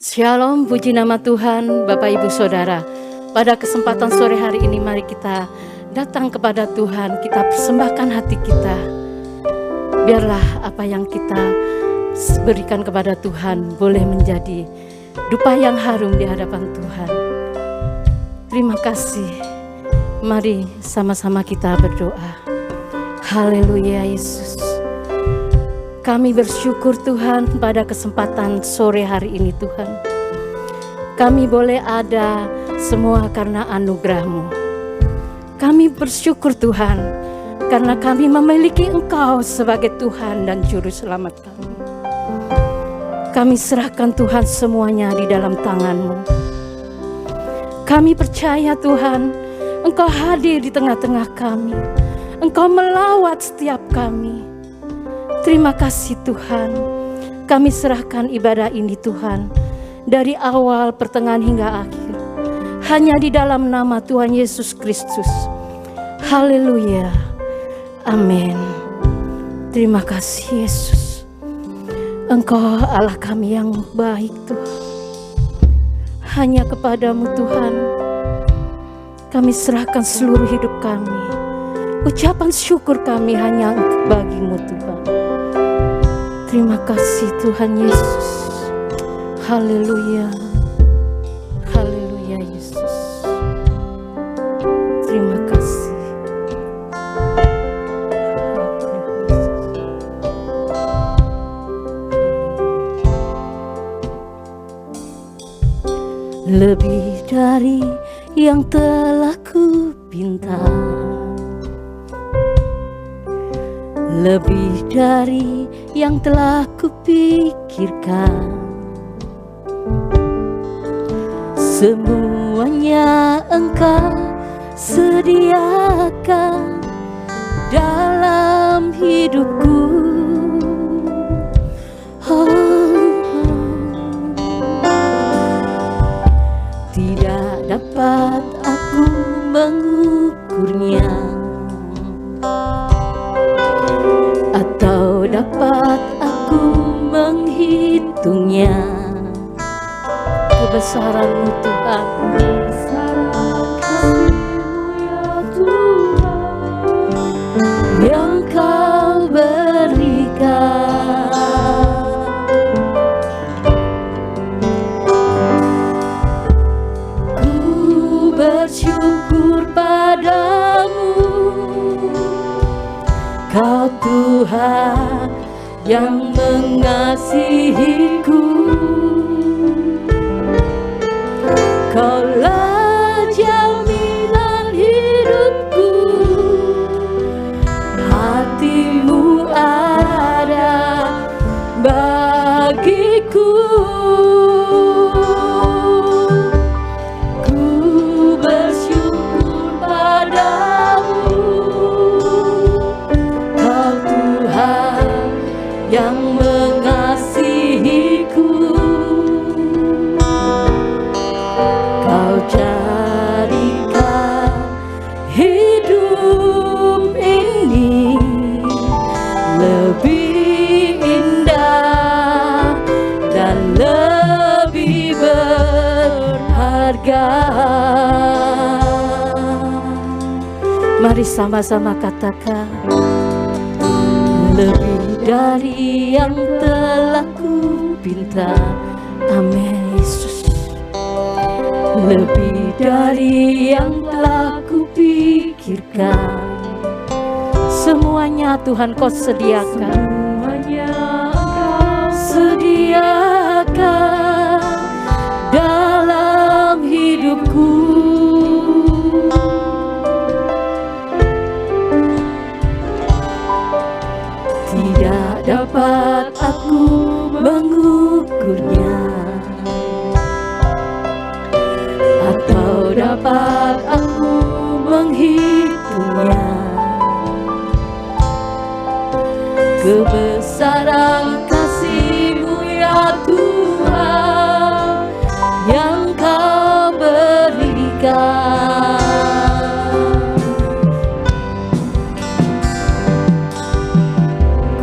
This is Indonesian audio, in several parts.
Shalom, puji nama Tuhan, Bapak Ibu Saudara. Pada kesempatan sore hari ini mari kita datang kepada Tuhan, kita persembahkan hati kita. Biarlah apa yang kita berikan kepada Tuhan boleh menjadi dupa yang harum di hadapan Tuhan. Terima kasih. Mari sama-sama kita berdoa. Haleluya Yesus. Kami bersyukur Tuhan pada kesempatan sore hari ini Tuhan. Kami boleh ada semua karena anugerah-Mu. Kami bersyukur Tuhan karena kami memiliki Engkau sebagai Tuhan dan Juru Selamat kami. Kami serahkan Tuhan semuanya di dalam tangan-Mu. Kami percaya Tuhan, Engkau hadir di tengah-tengah kami. Engkau melawat setiap kami. Terima kasih Tuhan, kami serahkan ibadah ini Tuhan, dari awal, pertengahan hingga akhir, hanya di dalam nama Tuhan Yesus Kristus. Haleluya, amin. Terima kasih Yesus, Engkau Allah kami yang baik Tuhan. Hanya kepadamu Tuhan, kami serahkan seluruh hidup kami. Ucapan syukur kami hanya bagimu Tuhan. Terima kasih Tuhan Yesus. Haleluya. Haleluya Yesus. Terima kasih. Lebih dari yang telah kupinta, lebih dari yang telah kupikirkan, semuanya Engkau sediakan dalam hidupku. Tidak dapat aku mengukurnya, atau dapat aku menghitungnya. Kebesaran-Mu Tuhan, kebesaran kasih-Mu ya Tuhan, yang Kau berikan. Ku bersyukur padamu, Kau Tuhan yang mengasihiku. Kaulah jaminan hidupku, hati-Mu ada bagiku. Ku bersyukur padamu, Kau Tuhan yang mengasihiku. Kau jadikan hidup ini lebih indah dan lebih berharga. Mari sama-sama katakan, lebih dari yang telah kupinta. Amin Yesus. Lebih dari yang telah kupikirkan, semuanya Tuhan Kau sediakan. Semuanya Engkau sediakan dalam hidupku. Tidak dapat aku mengukurnya, atau dapat aku menghitungnya. Kebesaran kasih-Mu ya Tuhan, yang Kau berikan.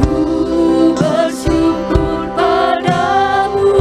Ku bersyukur padamu,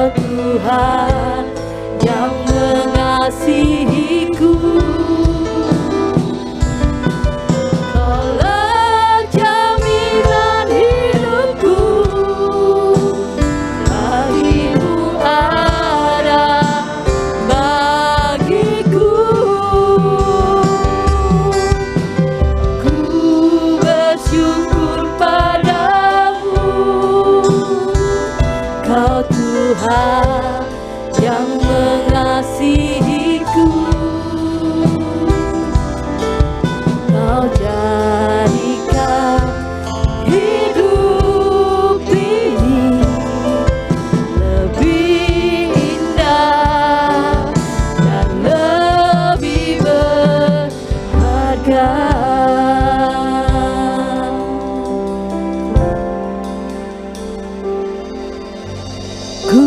Kau Tuhan yang mengasihiku. Kaulah jaminan hidupku, kasih-Mu ada bagiku. Ku bersyukur padamu, Kau Tuhan yang mengasihiku. Kau jadikan hidup ini lebih indah dan lebih berharga. Ku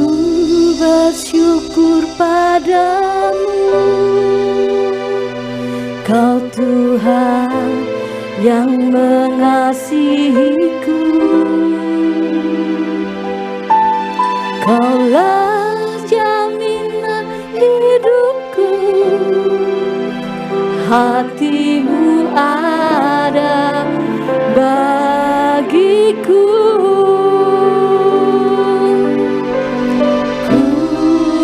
bersyukur padamu, Kau Tuhan yang mengasihiku. Kaulah jaminan hidupku, hati-Mu ada bagiku. Ku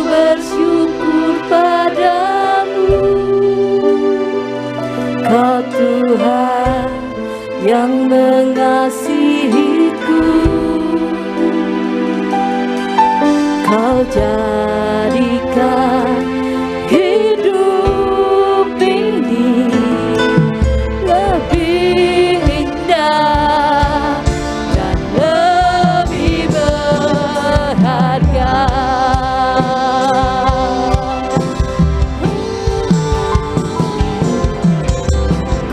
bersyukur padamu, Kau Tuhan yang mengasihiku. Kau jadikan hidup ini lebih indah dan lebih berharga.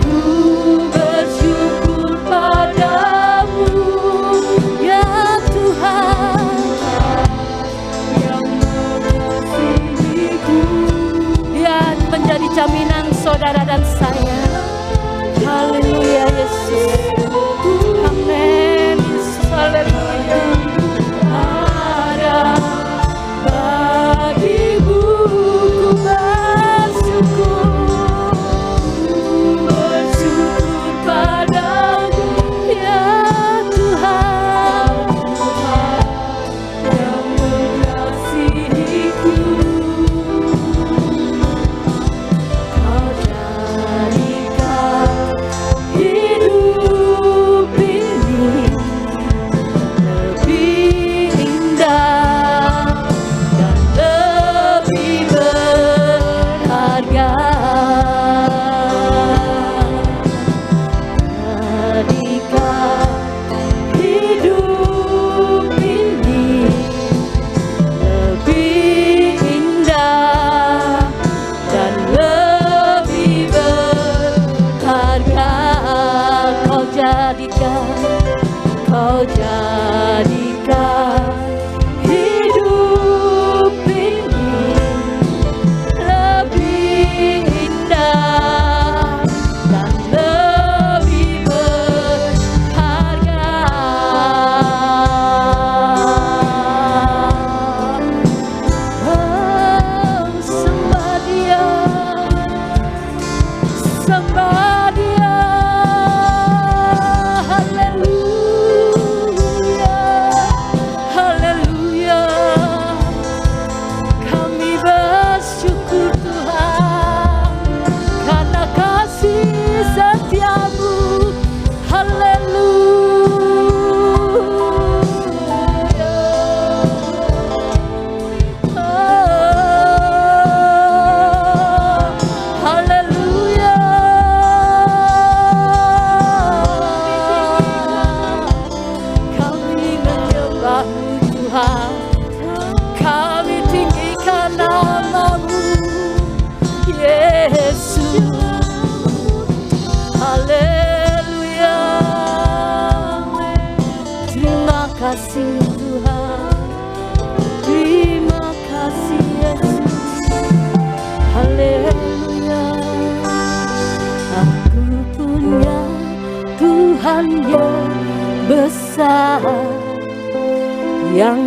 Ku bersyukur padamu, ya Tuhan yang mengasihiku. Dia menjadi jaminan saudara dan saya. Haleluya Yesus. Amin Yesus. Haleluya. Ada bagimu ku bersyukur. Bersyukur padamu, ya Tuhan yang mengasihiku. Kau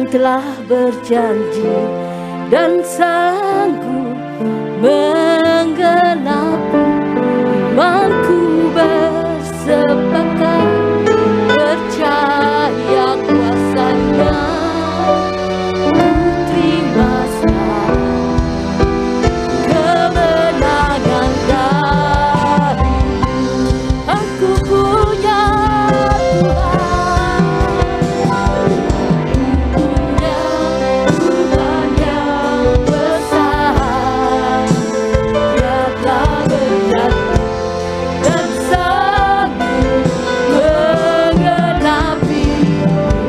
yang telah berjanji dan sanggup menggenapi. Imanku bersepakat percaya kuasa-Nya. Ku terima kemenangan dari aku punya Tuhan. Punya Tuhan yang besar. Dia telah berjanji dan sanggup menggenapi.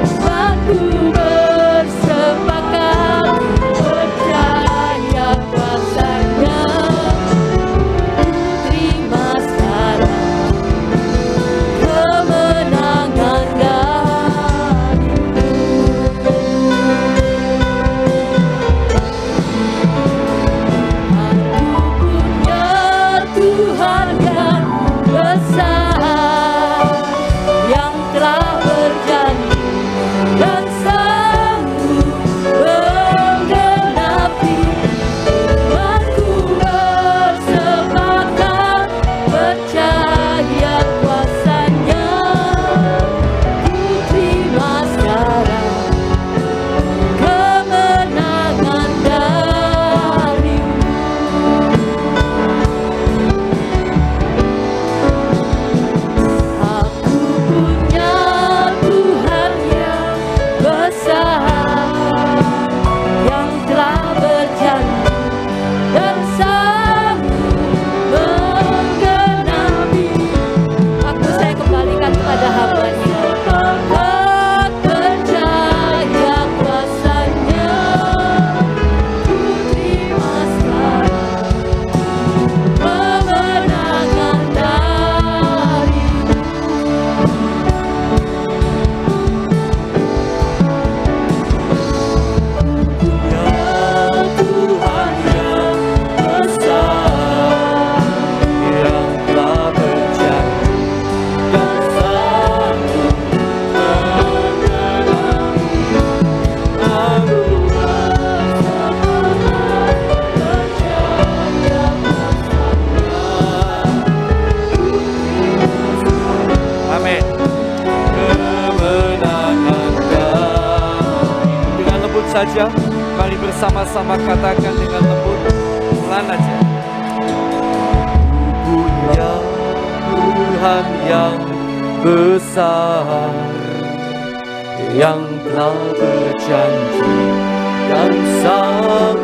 Imanku bersepakat percaya kuasa-Nya. Terima sekarang kemenangan darimu. Aku punya Tuhan yang besar, yang telah berjanji dan sanggup menggenapi. Imanku bersepakat percaya kuasa-Nya. Ku terima sekarang kemenangan darimu. Aku punya Tuhan yang besar, yang telah berjanji dan sanggup menggenapi. Saya kembalikan kepada hamba-Nya. Sepakat percaya kuasa-Nya. Ku terima sekarang kemenangan darimu. Ya Tuhan yang besar, yang telah berjanji dan sanggup menggenapi. Aku bersepakat percaya kuasa-Nya. Amin. Kemenangan darimu. Dengan lembut saja, mari bersama-sama katakan dengan lembut, pelan aja. Punya Tuhan yang besar, yang telah berjanji dan sanggup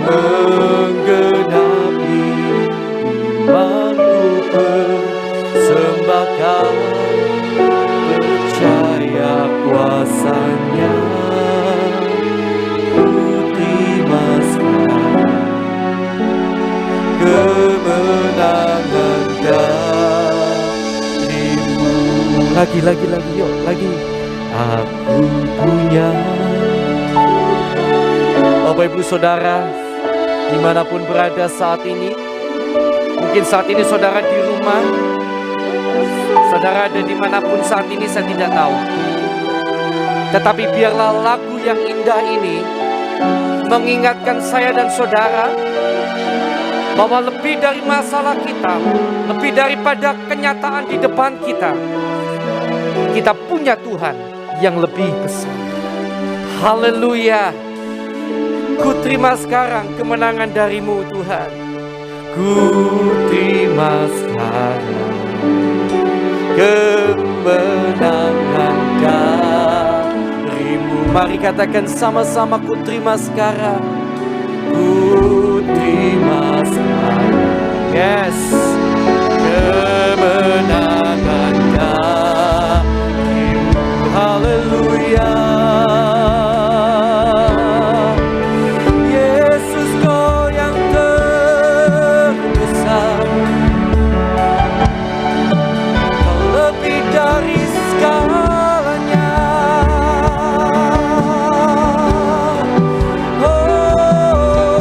menggenapi. Imanku persembahkan percaya kuasa-Nya. Ku terima sekarang kemenangan darimu. Lagi, yuk, lagi. Aku punya. Bapak Ibu Saudara, dimanapun berada saat ini, mungkin saat ini saudara di rumah, saudara ada dimanapun saat ini, saya tidak tahu. Tetapi biarlah lagu yang indah ini mengingatkan saya dan saudara bahwa lebih dari masalah kita, lebih daripada kenyataan di depan kita, kita punya Tuhan yang lebih besar. Haleluya. Ku terima sekarang kemenangan darimu Tuhan. Ku terima sekarang kemenangan darimu. Mari katakan sama-sama, ku terima sekarang. Ku terima sekarang. Yes. Kemenangan darimu. Haleluya. Yesus, Kau yang terbesar. Kau lebih dari segalanya. Oh,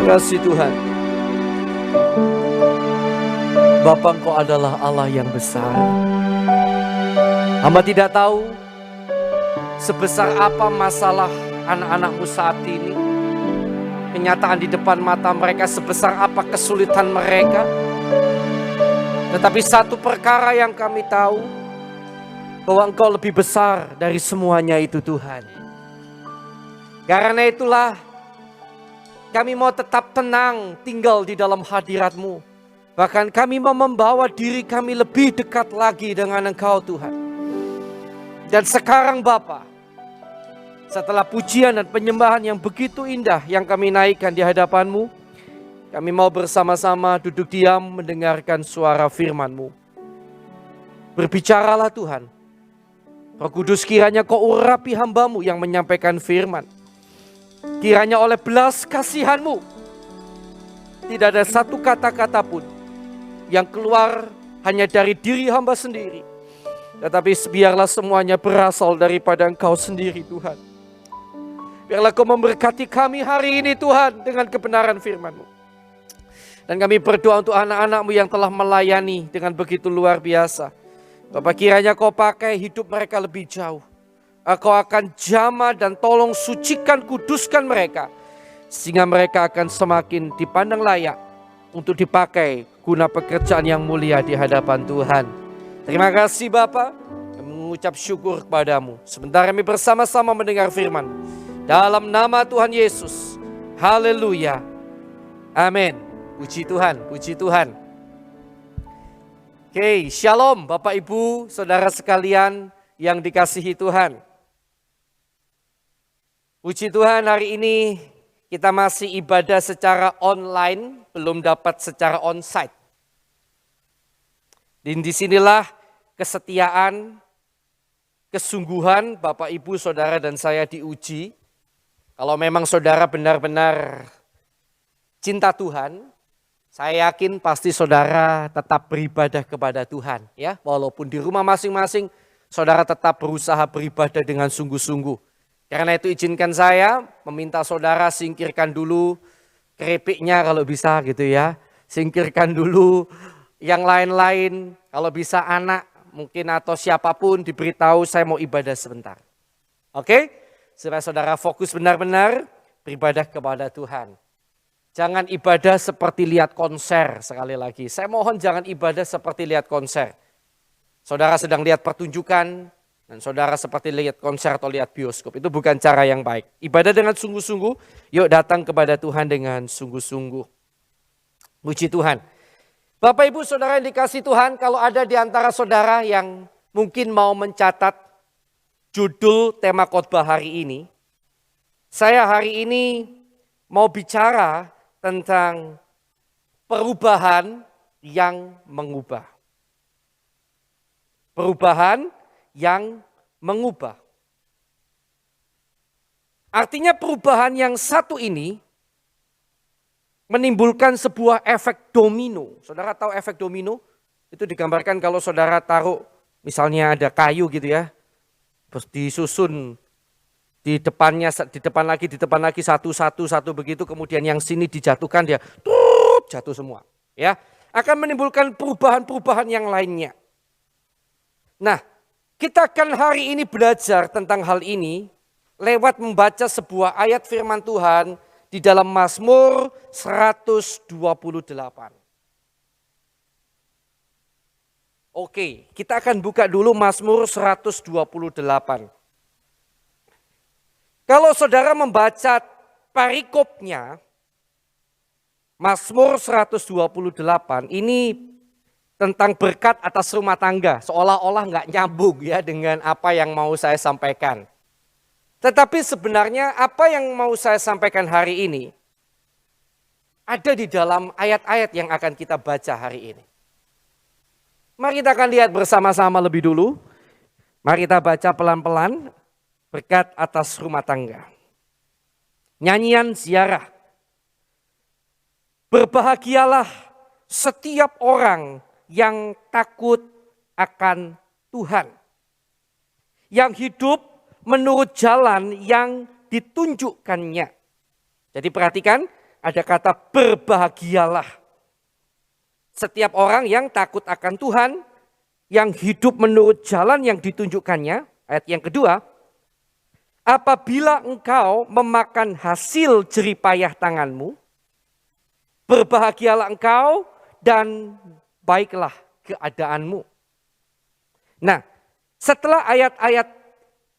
kasih Tuhan. Bapa, Engkau adalah Allah yang besar. Hamba tidak tahu sebesar apa masalah anak-anak-Mu saat ini. Kenyataan di depan mata mereka sebesar apa kesulitan mereka. Tetapi satu perkara yang kami tahu, bahwa Engkau lebih besar dari semuanya itu Tuhan. Karena itulah kami mau tetap tenang tinggal di dalam hadirat-Mu. Bahkan kami mau membawa diri kami lebih dekat lagi dengan Engkau Tuhan. Dan sekarang Bapa, setelah pujian dan penyembahan yang begitu indah yang kami naikkan di hadapan-Mu, kami mau bersama-sama duduk diam mendengarkan suara firman-Mu. Berbicaralah Tuhan. Roh Kudus, kiranya Kau urapi hamba-Mu yang menyampaikan firman. Kiranya oleh belas kasihan-Mu, tidak ada satu kata-kata pun yang keluar hanya dari diri hamba sendiri. Tetapi biarlah semuanya berasal daripada Engkau sendiri Tuhan. Biarlah Kau memberkati kami hari ini Tuhan dengan kebenaran firman-Mu. Dan kami berdoa untuk anak-anak-Mu yang telah melayani dengan begitu luar biasa. Bapak, kiranya Kau pakai hidup mereka lebih jauh. Kau akan jamah dan tolong sucikan, kuduskan mereka. Sehingga mereka akan semakin dipandang layak untuk dipakai guna pekerjaan yang mulia di hadapan Tuhan. Terima kasih Bapak. Kami mengucap syukur kepadamu. Sebentar kami bersama-sama mendengar firman. Dalam nama Tuhan Yesus. Haleluya. Amin. Puji Tuhan, puji Tuhan. Oke, shalom Bapak Ibu, saudara sekalian yang dikasihi Tuhan. Puji Tuhan, hari ini kita masih ibadah secara online, belum dapat secara onsite. Dan disinilah kesetiaan, kesungguhan Bapak Ibu, saudara dan saya diuji. Kalau memang saudara benar-benar cinta Tuhan, saya yakin pasti saudara tetap beribadah kepada Tuhan. Ya, walaupun di rumah masing-masing, saudara tetap berusaha beribadah dengan sungguh-sungguh. Karena itu izinkan saya meminta saudara singkirkan dulu keripiknya kalau bisa gitu ya. Singkirkan dulu yang lain-lain, kalau bisa anak mungkin atau siapapun diberitahu saya mau ibadah sebentar. Oke? Supaya saudara fokus benar-benar beribadah kepada Tuhan. Jangan ibadah seperti lihat konser sekali lagi. Saya mohon jangan ibadah seperti lihat konser. Saudara sedang lihat pertunjukan dan saudara seperti lihat konser atau lihat bioskop. Itu bukan cara yang baik. Ibadah dengan sungguh-sungguh, yuk datang kepada Tuhan dengan sungguh-sungguh. Puji Tuhan. Bapak Ibu saudara yang dikasih Tuhan, kalau ada di antara saudara yang mungkin mau mencatat judul tema khotbah hari ini, saya hari ini mau bicara tentang perubahan yang mengubah. Perubahan yang mengubah. Artinya perubahan yang satu ini menimbulkan sebuah efek domino. Saudara tahu efek domino? Itu digambarkan kalau saudara taruh misalnya ada kayu gitu ya. Terus disusun di depannya, di depan lagi satu begitu, kemudian yang sini dijatuhkan dia jatuh semua. Ya, akan menimbulkan perubahan-perubahan yang lainnya. Nah, kita akan hari ini belajar tentang hal ini lewat membaca sebuah ayat firman Tuhan di dalam Mazmur 128. Oke, kita akan buka dulu Mazmur 128. Kalau saudara membaca perikopnya, Mazmur 128 ini tentang berkat atas rumah tangga. Seolah-olah nggak nyambung ya dengan apa yang mau saya sampaikan. Tetapi sebenarnya apa yang mau saya sampaikan hari ini ada di dalam ayat-ayat yang akan kita baca hari ini. Mari kita akan lihat bersama-sama lebih dulu. Mari kita baca pelan-pelan berkat atas rumah tangga. Nyanyian ziarah. Berbahagialah setiap orang yang takut akan Tuhan. Yang hidup menurut jalan yang ditunjukkannya. Jadi perhatikan ada kata berbahagialah. Setiap orang yang takut akan Tuhan, yang hidup menurut jalan yang ditunjukkannya. Ayat yang kedua, apabila engkau memakan hasil jeripayah tanganmu, berbahagialah engkau dan baiklah keadaanmu. Nah, setelah ayat-ayat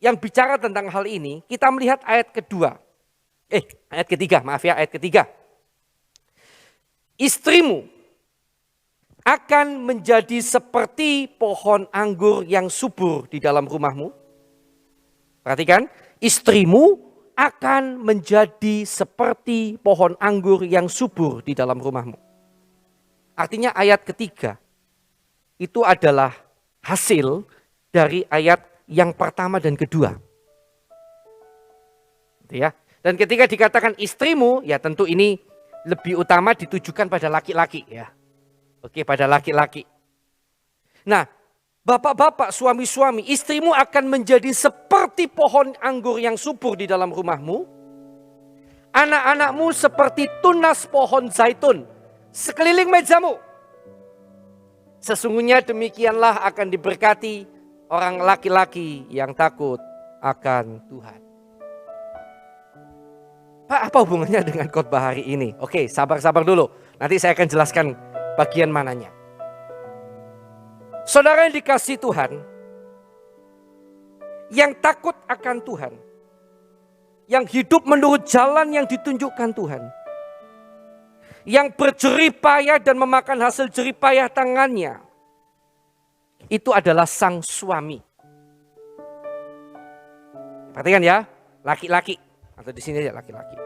yang bicara tentang hal ini, kita melihat ayat kedua. Ayat ketiga, maaf ya, ayat ketiga. Istrimu akan menjadi seperti pohon anggur yang subur di dalam rumahmu. Perhatikan, istrimu akan menjadi seperti pohon anggur yang subur di dalam rumahmu. Artinya ayat ketiga itu adalah hasil dari ayat yang pertama dan kedua. Gitu ya. Dan ketika dikatakan istrimu, ya tentu ini lebih utama ditujukan pada laki-laki ya. Oke, pada laki-laki. Nah, bapak-bapak, suami-suami, istrimu akan menjadi seperti pohon anggur yang subur di dalam rumahmu. Anak-anakmu seperti tunas pohon zaitun sekeliling mejamu. Sesungguhnya demikianlah akan diberkati orang laki-laki yang takut akan Tuhan. Pak, apa hubungannya dengan khotbah hari ini? Oke, sabar-sabar dulu. Nanti saya akan jelaskan bagian mananya. Saudara yang dikasihi Tuhan, yang takut akan Tuhan, yang hidup menurut jalan yang ditunjukkan Tuhan, yang berjeripayah dan memakan hasil jeripayah tangannya, itu adalah sang suami. Perhatikan ya, laki-laki. Atau di sini aja laki-laki.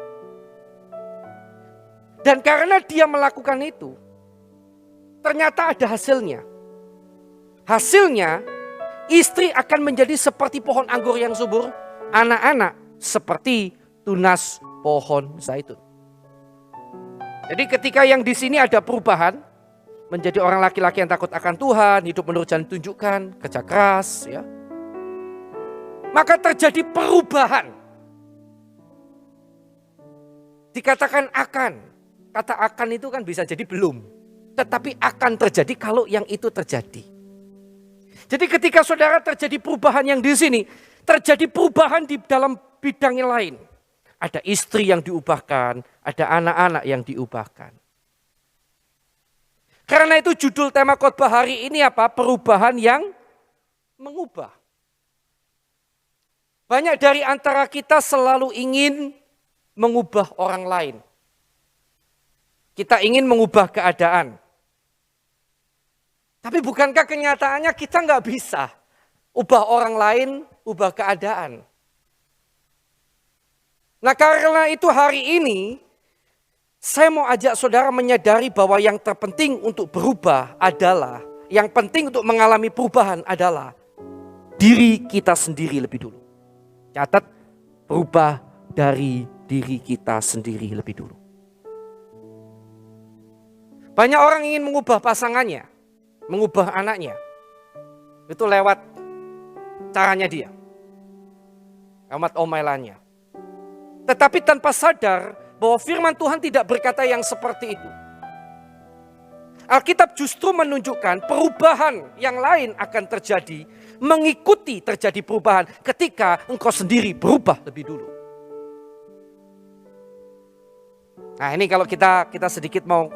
Dan karena dia melakukan itu, ternyata ada hasilnya. Hasilnya, istri akan menjadi seperti pohon anggur yang subur, anak-anak seperti tunas pohon zaitun. Jadi ketika yang di sini ada perubahan, menjadi orang laki-laki yang takut akan Tuhan, hidup menurut jalan tunjukkan, kerja keras, ya. Maka terjadi perubahan. Dikatakan akan, kata akan itu kan bisa jadi belum. Tetapi akan terjadi kalau yang itu terjadi. Jadi ketika saudara terjadi perubahan yang di sini, terjadi perubahan di dalam bidang yang lain. Ada istri yang diubahkan, ada anak-anak yang diubahkan. Karena itu judul tema khotbah hari ini apa? Perubahan yang mengubah. Banyak dari antara kita selalu ingin mengubah orang lain. Kita ingin mengubah keadaan. Tapi bukankah kenyataannya kita nggak bisa ubah orang lain, ubah keadaan. Nah karena itu hari ini saya mau ajak saudara menyadari bahwa yang terpenting untuk berubah adalah, yang penting untuk mengalami perubahan adalah diri kita sendiri lebih dulu. Catat, berubah dari diri kita sendiri lebih dulu. Banyak orang ingin mengubah pasangannya, mengubah anaknya. Itu lewat caranya dia, lewat omelannya. Tetapi tanpa sadar bahwa firman Tuhan tidak berkata yang seperti itu. Alkitab justru menunjukkan perubahan yang lain akan terjadi, mengikuti terjadi perubahan ketika engkau sendiri berubah lebih dulu. Nah ini kalau kita sedikit mau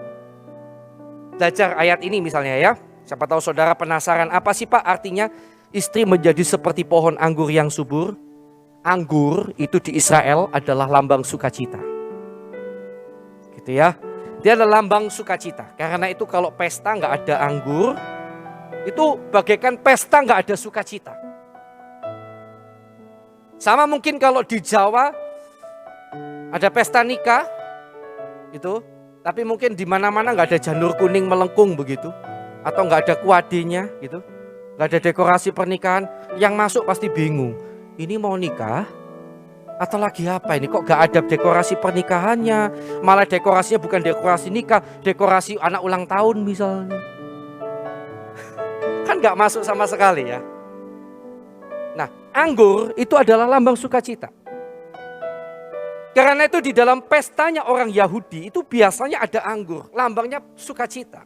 belajar ayat ini misalnya ya. Siapa tahu saudara penasaran apa sih Pak artinya istri menjadi seperti pohon anggur yang subur. Anggur itu di Israel adalah lambang sukacita. Gitu ya. Dia adalah lambang sukacita. Karena itu kalau pesta nggak ada anggur, itu bagaikan pesta nggak ada sukacita. Sama mungkin kalau di Jawa ada pesta nikah, gitu. Tapi mungkin di mana-mana nggak ada janur kuning melengkung begitu, atau nggak ada kuadenya, gitu. Nggak ada dekorasi pernikahan. Yang masuk pasti bingung. Ini mau nikah? Atau lagi apa ini? Kok gak ada dekorasi pernikahannya? Malah dekorasinya bukan dekorasi nikah, dekorasi anak ulang tahun misalnya. Kan gak masuk sama sekali ya. Nah, anggur itu adalah lambang sukacita. Karena itu di dalam pestanya orang Yahudi itu biasanya ada anggur, lambangnya sukacita.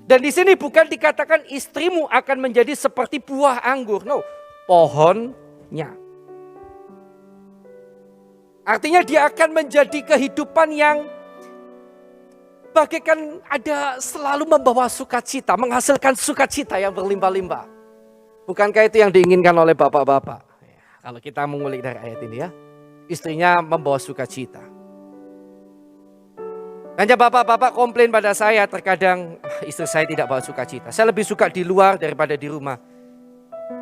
Dan di sini bukan dikatakan istrimu akan menjadi seperti buah anggur, no, pohonnya. Artinya dia akan menjadi kehidupan yang bagaikan ada selalu membawa sukacita, menghasilkan sukacita yang berlimpah-limpah. Bukankah itu yang diinginkan oleh bapak-bapak? Kalau kita mengulik dari ayat ini ya, istrinya membawa sukacita. Hanya bapak-bapak komplain pada saya terkadang istri saya tidak bawa sukacita. Saya lebih suka di luar daripada di rumah.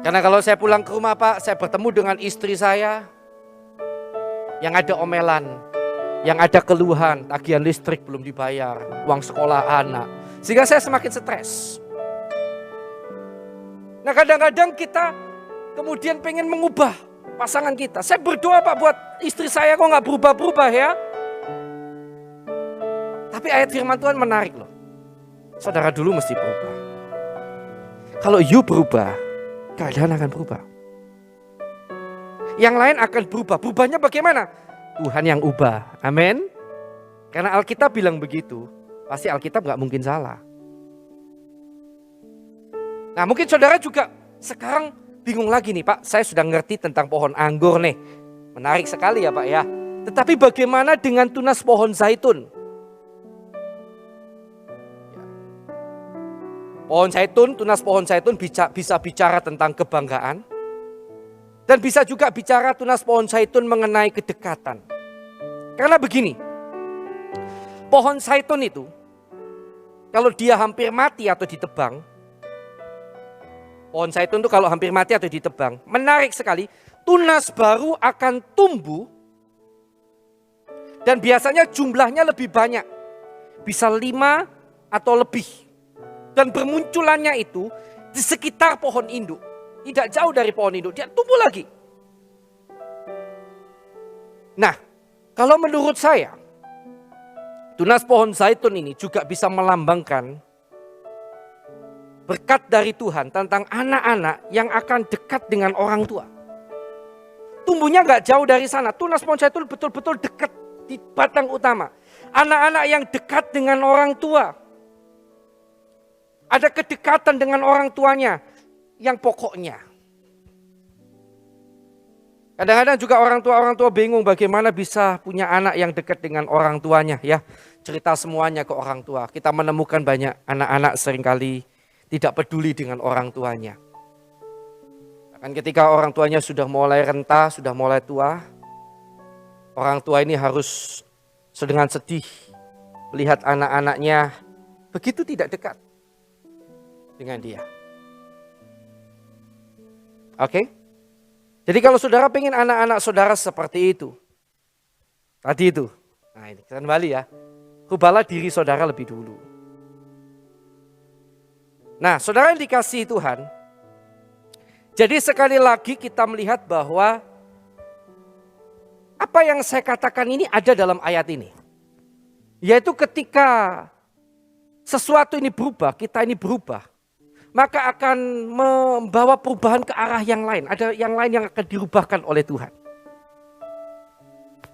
Karena kalau saya pulang ke rumah Pak, saya bertemu dengan istri saya yang ada omelan, yang ada keluhan, tagihan listrik belum dibayar, uang sekolah anak. Sehingga saya semakin stres. Nah kadang-kadang kita kemudian pengen mengubah pasangan kita. Saya berdoa Pak buat istri saya kok gak berubah-berubah ya. Tapi ayat firman Tuhan menarik loh. Saudara dulu mesti berubah. Kalau you berubah, keadaan akan berubah. Yang lain akan berubah. Berubahnya bagaimana? Tuhan yang ubah. Amin. Karena Alkitab bilang begitu. Pasti Alkitab gak mungkin salah. Nah mungkin saudara juga sekarang bingung lagi nih Pak, saya sudah ngerti tentang pohon anggur nih. Menarik sekali ya Pak ya. Tetapi bagaimana dengan tunas pohon zaitun? Pohon zaitun, tunas pohon zaitun bisa bicara tentang kebanggaan. Dan bisa juga bicara tunas pohon zaitun mengenai kedekatan. Karena begini, pohon zaitun itu kalau dia hampir mati atau ditebang, pohon zaitun itu kalau hampir mati atau ditebang, menarik sekali, tunas baru akan tumbuh dan biasanya jumlahnya lebih banyak. Bisa 5 atau lebih. Dan bermunculannya itu di sekitar pohon induk. Tidak jauh dari pohon induk, dia tumbuh lagi. Nah, kalau menurut saya, tunas pohon zaitun ini juga bisa melambangkan berkat dari Tuhan tentang anak-anak yang akan dekat dengan orang tua. Tumbuhnya gak jauh dari sana. Tunas pohon zaitun betul-betul dekat di batang utama. Anak-anak yang dekat dengan orang tua. Ada kedekatan dengan orang tuanya yang pokoknya. Kadang-kadang juga orang tua bingung bagaimana bisa punya anak yang dekat dengan orang tuanya ya. Cerita semuanya ke orang tua. Kita menemukan banyak anak-anak seringkali tidak peduli dengan orang tuanya. Bahkan ketika orang tuanya sudah mulai renta, sudah mulai tua, orang tua ini harus dengan sedih melihat anak-anaknya begitu tidak dekat dengan dia. Oke? Jadi kalau saudara pengen anak-anak saudara seperti itu, tadi itu, nah ini kembali ya, rubahlah diri saudara lebih dulu. Nah, saudara yang dikasihi Tuhan, jadi sekali lagi kita melihat bahwa apa yang saya katakan ini ada dalam ayat ini. Yaitu ketika sesuatu ini berubah, kita ini berubah, maka akan membawa perubahan ke arah yang lain. Ada yang lain yang akan dirubahkan oleh Tuhan.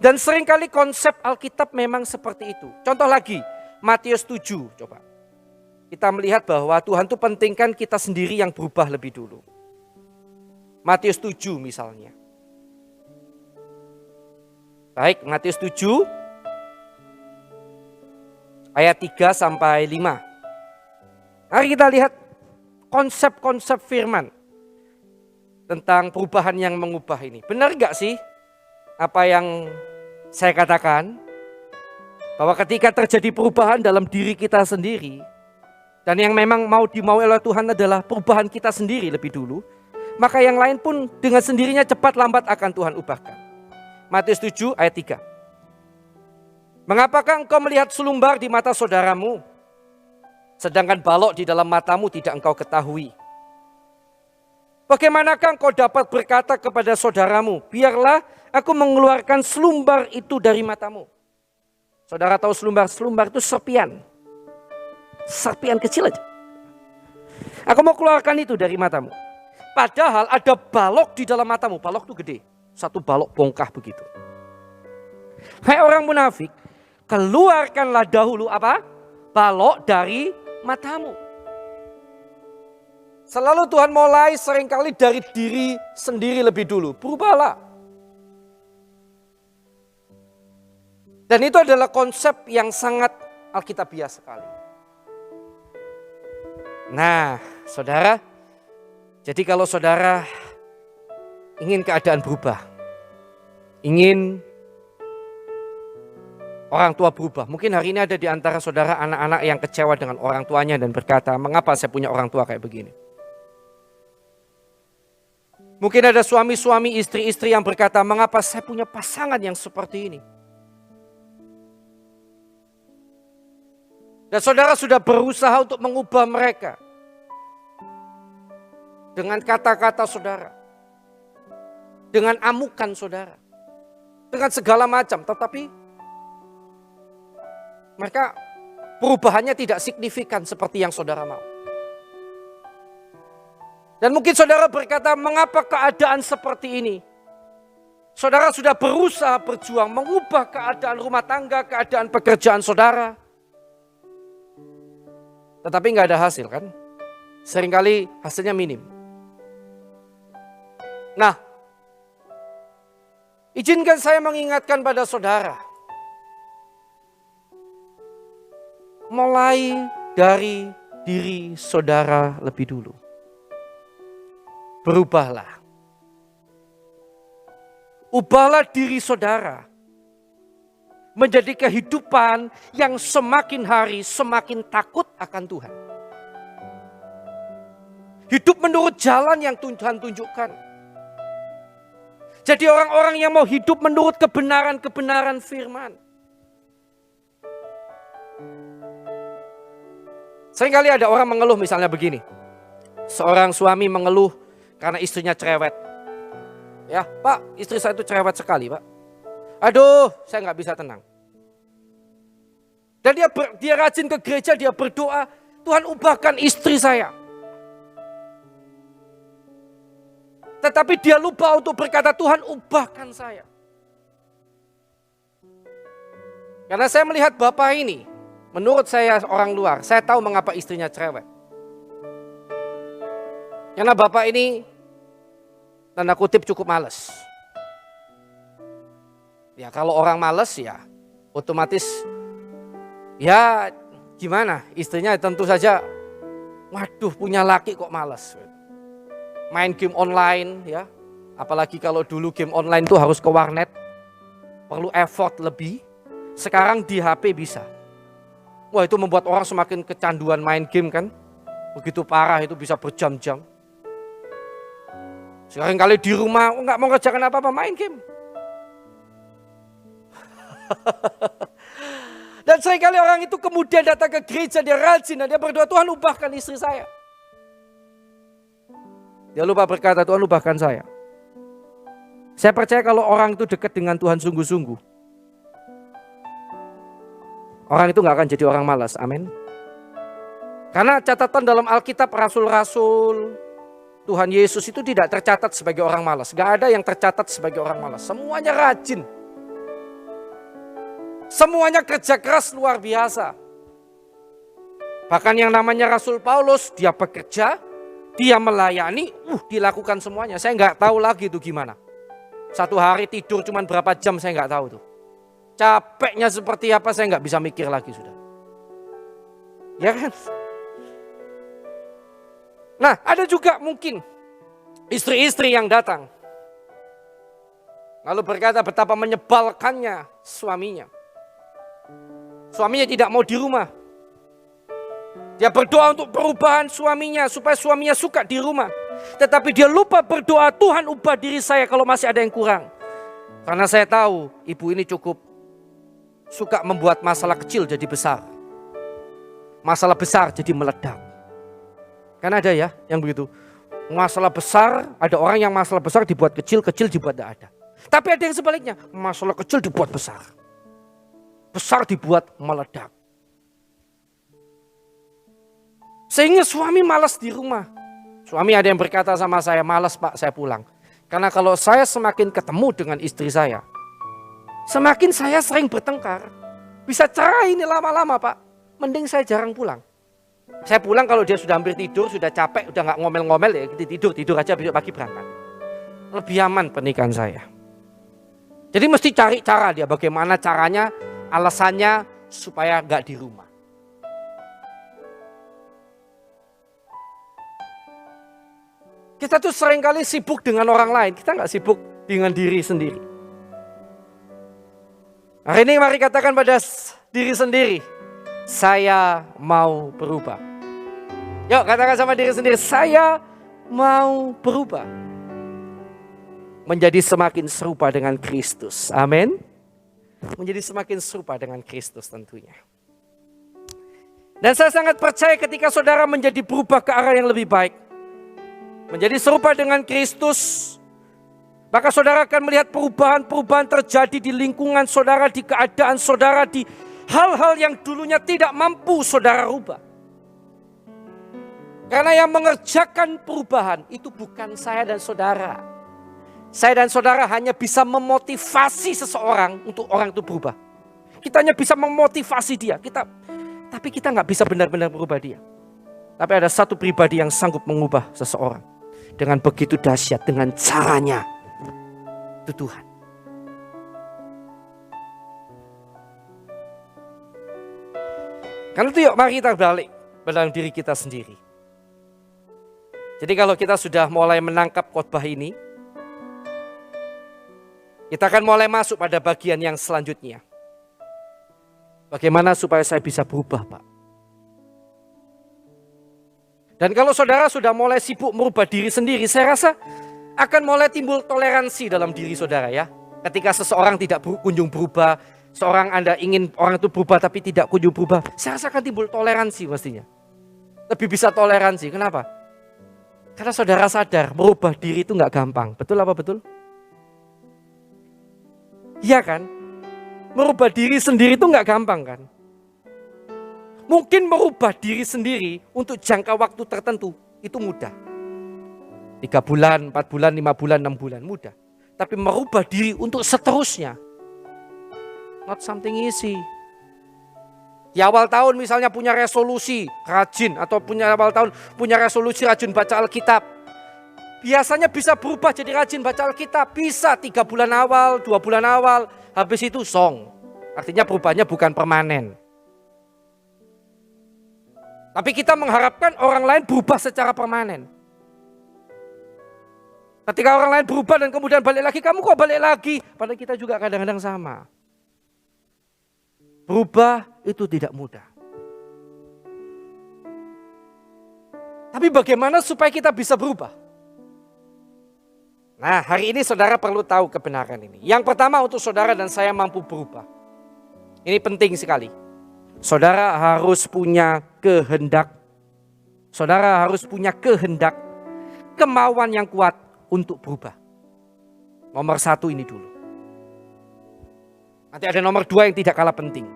Dan seringkali konsep Alkitab memang seperti itu. Contoh lagi, Matius 7, coba. Kita melihat bahwa Tuhan itu pentingkan kita sendiri yang berubah lebih dulu. Matius 7 misalnya. Baik, Matius 7 ayat 3 sampai 5. Mari kita lihat konsep-konsep firman tentang perubahan yang mengubah ini. Benar gak sih apa yang saya katakan? Bahwa ketika terjadi perubahan dalam diri kita sendiri, dan yang memang mau dimaui oleh Tuhan adalah perubahan kita sendiri lebih dulu, maka yang lain pun dengan sendirinya cepat lambat akan Tuhan ubahkan. Matius 7 ayat 3. Mengapakah engkau melihat selumbar di mata saudaramu, sedangkan balok di dalam matamu tidak engkau ketahui? Bagaimanakah engkau dapat berkata kepada saudaramu, biarlah aku mengeluarkan selumbar itu dari matamu? Saudara tahu selumbar? Selumbar itu serpian. Serpian kecil aja. Aku mau keluarkan itu dari matamu. Padahal ada balok di dalam matamu. Balok itu gede. satu balok bongkah begitu. Hai orang munafik, keluarkanlah dahulu apa? Balok dari matamu. Selalu Tuhan mulai seringkali dari diri sendiri lebih dulu. Berubahlah. Dan itu adalah konsep yang sangat alkitabiah sekali. Nah, saudara, jadi kalau saudara ingin keadaan berubah, ingin orang tua berubah. Mungkin hari ini ada di antara saudara anak-anak yang kecewa dengan orang tuanya dan berkata, mengapa saya punya orang tua kayak begini? Mungkin ada suami-suami, istri-istri yang berkata, mengapa saya punya pasangan yang seperti ini? Dan saudara sudah berusaha untuk mengubah mereka. Dengan kata-kata saudara. Dengan amukan saudara. Dengan segala macam. Tetapi mereka perubahannya tidak signifikan seperti yang saudara mau. Dan mungkin saudara berkata, mengapa keadaan seperti ini? Saudara sudah berusaha berjuang mengubah keadaan rumah tangga, keadaan pekerjaan saudara. Tetapi nggak ada hasil kan? Seringkali hasilnya minim. Nah, izinkan saya mengingatkan pada saudara. Mulai dari diri saudara lebih dulu. Berubahlah. Ubahlah diri saudara. Menjadi kehidupan yang semakin hari semakin takut akan Tuhan. Hidup menurut jalan yang Tuhan tunjukkan. Jadi orang-orang yang mau hidup menurut kebenaran-kebenaran firman. Seringkali ada orang mengeluh misalnya begini. Seorang suami mengeluh karena istrinya cerewet. Ya, Pak, istri saya itu cerewet sekali, Pak. Aduh, saya nggak bisa tenang. Dan dia rajin ke gereja, dia berdoa, Tuhan ubahkan istri saya. Tetapi dia lupa untuk berkata, Tuhan ubahkan saya. Karena saya melihat bapak ini, menurut saya orang luar, saya tahu mengapa istrinya cerewet. Karena bapak ini, tanda kutip cukup malas. Ya kalau orang malas ya otomatis ya gimana istrinya tentu saja waduh punya laki kok malas. Main game online ya apalagi kalau dulu game online tuh harus ke warnet perlu effort lebih. Sekarang di HP bisa. Wah itu membuat orang semakin kecanduan main game kan. Begitu parah itu bisa berjam-jam. Sekarang kali di rumah nggak mau kerjakan apa-apa main game. Dan seringkali orang itu kemudian datang ke gereja, dia rajin dan dia berdoa, Tuhan ubahkan istri saya. Dia lupa berkata, Tuhan ubahkan saya. Saya percaya kalau orang itu dekat dengan Tuhan sungguh-sungguh, orang itu gak akan jadi orang malas, amin. Karena catatan dalam Alkitab rasul-rasul Tuhan Yesus itu tidak tercatat sebagai orang malas. Gak ada yang tercatat sebagai orang malas, semuanya rajin. Semuanya kerja keras luar biasa. Bahkan yang namanya Rasul Paulus, dia bekerja, dia melayani, dilakukan semuanya. Saya nggak tahu lagi itu gimana. Satu hari tidur cuma berapa jam saya nggak tahu tuh. Capeknya seperti apa saya nggak bisa mikir lagi sudah. Ya kan? Nah ada juga mungkin istri-istri yang datang. Lalu berkata betapa menyebalkannya suaminya. Suaminya tidak mau di rumah. Dia berdoa untuk perubahan suaminya supaya suaminya suka di rumah. Tetapi dia lupa berdoa, Tuhan ubah diri saya kalau masih ada yang kurang. Karena saya tahu ibu ini cukup suka membuat masalah kecil jadi besar. Masalah besar jadi meledak. Kan ada ya yang begitu. Masalah besar, ada orang yang masalah besar dibuat kecil, kecil dibuat tidak ada. Tapi ada yang sebaliknya, masalah kecil dibuat besar. Besar dibuat meledak. Sehingga suami malas di rumah. Suami ada yang berkata sama saya, malas Pak saya pulang. Karena kalau saya semakin ketemu dengan istri saya, semakin saya sering bertengkar. Bisa cerai ini lama-lama Pak. Mending saya jarang pulang. Saya pulang kalau dia sudah hampir tidur, sudah capek, udah gak ngomel-ngomel ya tidur aja besok pagi berangkat. Lebih aman pernikahan saya. Jadi mesti cari cara dia, bagaimana caranya, alasannya supaya gak di rumah. Kita tuh seringkali sibuk dengan orang lain, kita gak sibuk dengan diri sendiri. Hari ini mari katakan pada diri sendiri, saya mau berubah. Yuk katakan sama diri sendiri, saya mau berubah. Menjadi semakin serupa dengan Kristus. Amin. Menjadi semakin serupa dengan Kristus tentunya. Dan saya sangat percaya ketika saudara menjadi berubah ke arah yang lebih baik. Menjadi serupa dengan Kristus. Maka saudara akan melihat perubahan-perubahan terjadi di lingkungan saudara, di keadaan saudara, di hal-hal yang dulunya tidak mampu saudara rubah. Karena yang mengerjakan perubahan itu bukan saya dan saudara. Saya dan saudara hanya bisa memotivasi seseorang untuk orang itu berubah. Kita hanya bisa memotivasi dia. Tapi kita nggak bisa benar-benar berubah dia. Tapi ada satu pribadi yang sanggup mengubah seseorang. Dengan begitu dahsyat, dengan caranya. Itu Tuhan. Karena itu yuk mari kita balik pada diri kita sendiri. Jadi kalau kita sudah mulai menangkap khotbah ini, kita akan mulai masuk pada bagian yang selanjutnya. Bagaimana supaya saya bisa berubah, Pak? Dan kalau saudara sudah mulai sibuk merubah diri sendiri, saya rasa akan mulai timbul toleransi dalam diri saudara ya. Ketika seseorang tidak kunjung berubah, seorang Anda ingin orang itu berubah tapi tidak kunjung berubah, saya rasa akan timbul toleransi mestinya. Lebih bisa toleransi, kenapa? Karena saudara sadar merubah diri itu nggak gampang, betul apa betul? Iya kan? Merubah diri sendiri itu nggak gampang kan? Mungkin merubah diri sendiri untuk jangka waktu tertentu itu mudah. 3 bulan, 4 bulan, 5 bulan, 6 bulan mudah. Tapi merubah diri untuk seterusnya, not something easy. Di awal tahun misalnya punya resolusi rajin atau awal tahun punya resolusi rajin baca Alkitab. Biasanya bisa berubah jadi rajin baca Alkitab. Bisa 3 bulan awal, 2 bulan awal. Habis itu song. Artinya perubahannya bukan permanen. Tapi kita mengharapkan orang lain berubah secara permanen. Ketika orang lain berubah dan kemudian balik lagi, kamu kok balik lagi? Padahal kita juga kadang-kadang sama. Berubah itu tidak mudah. Tapi bagaimana supaya kita bisa berubah? Nah, hari ini saudara perlu tahu kebenaran ini. Yang pertama untuk saudara dan saya mampu berubah. Ini penting sekali. Saudara harus punya kehendak. Saudara harus punya kehendak, kemauan yang kuat untuk berubah. Nomor 1 ini dulu. Nanti ada nomor 2 yang tidak kalah penting.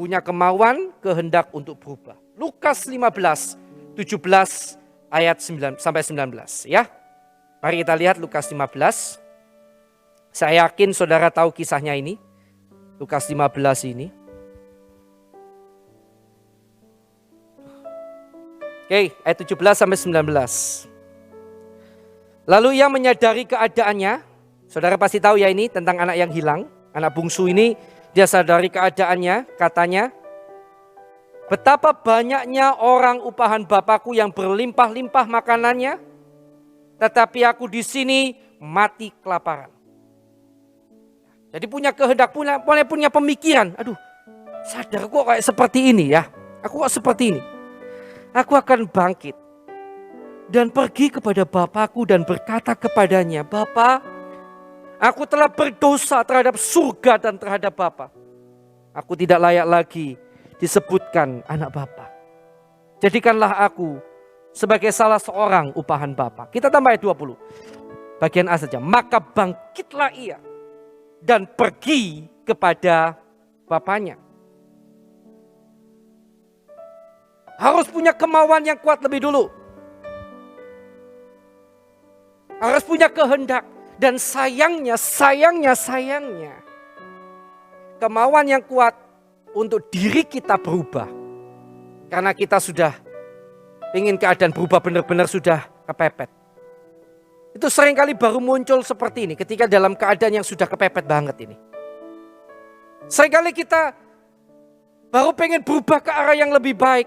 Punya kemauan, kehendak untuk berubah. Lukas 15, 17 ayat 9 sampai 19 ya. Mari kita lihat Lukas 15. Saya yakin saudara tahu kisahnya ini. Lukas 15 ini. Oke, ayat 17 sampai 19. Lalu ia menyadari keadaannya. Saudara pasti tahu ya ini tentang anak yang hilang. Anak bungsu ini dia sadari keadaannya. Katanya, betapa banyaknya orang upahan Bapakku yang berlimpah-limpah makanannya. Tetapi aku di sini mati kelaparan. Jadi punya kehendak, punya pemikiran. Aduh, sadar kok kayak seperti ini ya. Aku kok seperti ini. Aku akan bangkit dan pergi kepada Bapakku dan berkata kepadanya, Bapa, aku telah berdosa terhadap surga dan terhadap Bapa. Aku tidak layak lagi disebutkan anak Bapa. Jadikanlah aku sebagai salah seorang upahan Bapa. Kita tambah ayat 20. Bagian A saja. Maka bangkitlah ia dan pergi kepada bapaknya. Harus punya kemauan yang kuat lebih dulu. Harus punya kehendak. Dan sayangnya, kemauan yang kuat untuk diri kita berubah. Karena kita sudah ingin keadaan berubah benar-benar sudah kepepet. Itu seringkali baru muncul seperti ini ketika dalam keadaan yang sudah kepepet banget ini. Seringkali kita baru pengen berubah ke arah yang lebih baik.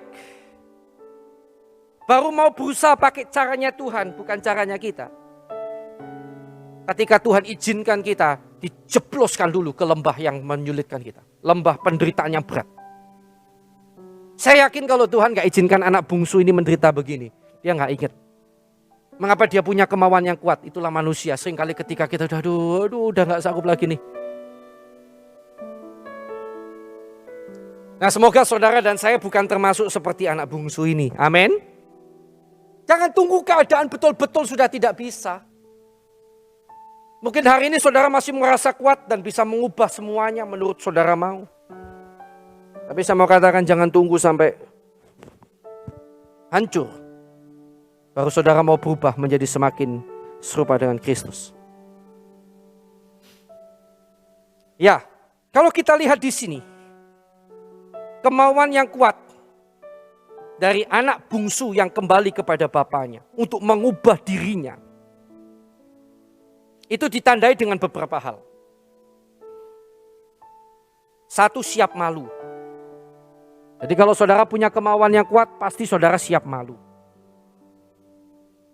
Baru mau berusaha pakai caranya Tuhan, bukan caranya kita. Ketika Tuhan izinkan kita, dijebloskan dulu ke lembah yang menyulitkan kita. Lembah penderitaan yang berat. Saya yakin kalau Tuhan gak izinkan anak bungsu ini menderita begini, dia gak ingat. Mengapa dia punya kemauan yang kuat? Itulah manusia. Seringkali ketika kita udah gak sanggup lagi nih. Nah, semoga saudara dan saya bukan termasuk seperti anak bungsu ini. Amin. Jangan tunggu keadaan betul-betul sudah tidak bisa. Mungkin hari ini saudara masih merasa kuat dan bisa mengubah semuanya menurut saudara mau. Tapi saya mau katakan jangan tunggu sampai hancur. Baru saudara mau berubah menjadi semakin serupa dengan Kristus. Ya, kalau kita lihat di sini. Kemauan yang kuat dari anak bungsu yang kembali kepada bapaknya untuk mengubah dirinya. Itu ditandai dengan beberapa hal. Satu, siap malu. Jadi kalau saudara punya kemauan yang kuat, pasti saudara siap malu.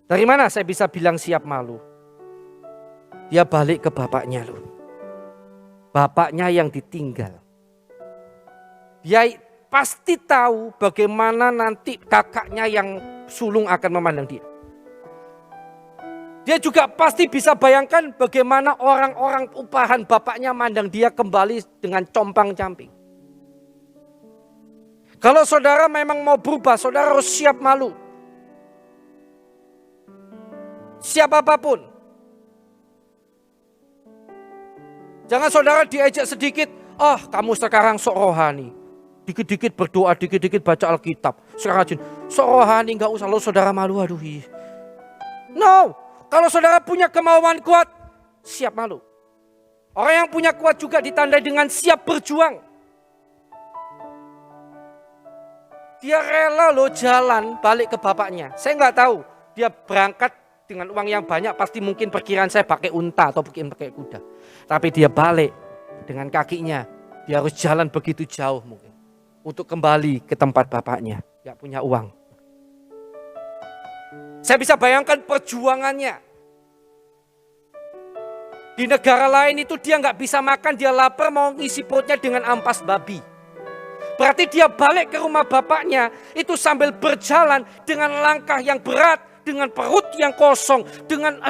Dari mana saya bisa bilang siap malu? Dia balik ke bapaknya loh. Bapaknya yang ditinggal. Dia pasti tahu bagaimana nanti kakaknya yang sulung akan memandang dia. Dia juga pasti bisa bayangkan bagaimana orang-orang upahan bapaknya mandang dia kembali dengan compang-camping. Kalau saudara memang mau berubah, saudara harus siap malu. Siap apapun. Jangan saudara diejek sedikit, kamu sekarang sok rohani. Dikit-dikit berdoa, dikit-dikit baca Alkitab. Sekarang rajin, sok rohani gak usah, lo saudara malu, aduh. No, kalau saudara punya kemauan kuat, siap malu. Orang yang punya kuat juga ditandai dengan siap berjuang. Dia rela lo jalan balik ke bapaknya. Saya gak tahu, dia berangkat dengan uang yang banyak, pasti mungkin perkiraan saya pakai unta atau mungkin pakai kuda. Tapi dia balik dengan kakinya, dia harus jalan begitu jauh mungkin. Untuk kembali ke tempat bapaknya. Gak punya uang. Saya bisa bayangkan perjuangannya. Di negara lain itu dia gak bisa makan. Dia lapar mau ngisi perutnya dengan ampas babi. Berarti dia balik ke rumah bapaknya. Itu sambil berjalan dengan langkah yang berat. Dengan perut yang kosong. Dengan